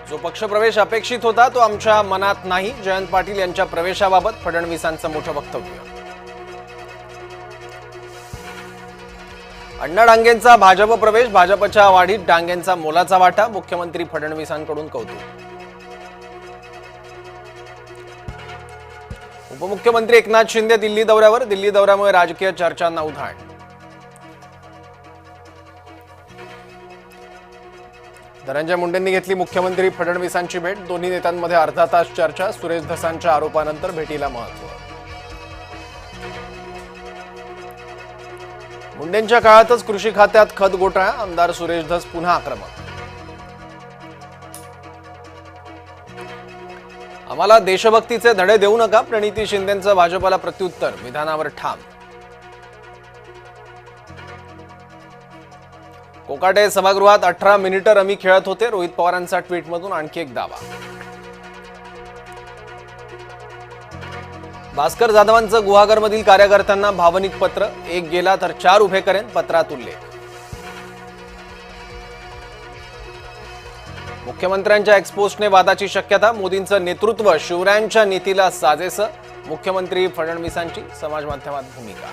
जो पक्षप्रवेश अपेक्षित होता तो आमच्या मनात नाही. जयंत पाटील यांच्या प्रवेशाबाबत फडणवीसांचं मोठं वक्तव्य. अण्णा डांगेंचा भाजप प्रवेश, भाजपच्या वाढीत डांगेंचा मोलाचा वाटा, मुख्यमंत्री फडणवीसांकडून कौतुक. उपमुख्यमंत्री एकनाथ शिंदे दिल्ली दौऱ्यावर, दिल्ली दौऱ्यामुळे राजकीय चर्चांना उधाण. धनंजय मुंडेंनी घेतली मुख्यमंत्री फडणवीसांची भेट, दोन्ही नेत्यांमध्ये अर्धा तास चर्चा, सुरेश धसांच्या आरोपानंतर भेटीला महत्त्व. मुंडेंच्या काळातच कृषी खात्यात खत घोटाळा, आमदार सुरेश धस पुन्हा आक्रमक. आम्हाला देशभक्तीचे धडे देऊ नका, प्रणिती शिंदेंचं भाजपला प्रत्युत्तर, विधानावर ठाम. कोकाटे सभागृहात 18 मिनिटं रमी खेळत होते, रोहित पवारांचा ट्विटमधून आणखी एक दावा. भास्कर जाधवांचं गुहागरमधील कार्यकर्त्यांना भावनिक पत्र, एक गेला तर 4 उभे करेन, पत्रात उल्लेख. मुख्यमंत्र्यांच्या एक्सपोस्टने वादाची शक्यता, मोदींचं नेतृत्व शिवरायांच्या नीतीला साजेसं, मुख्यमंत्री फडणवीसांची समाजमाध्यमात भूमिका.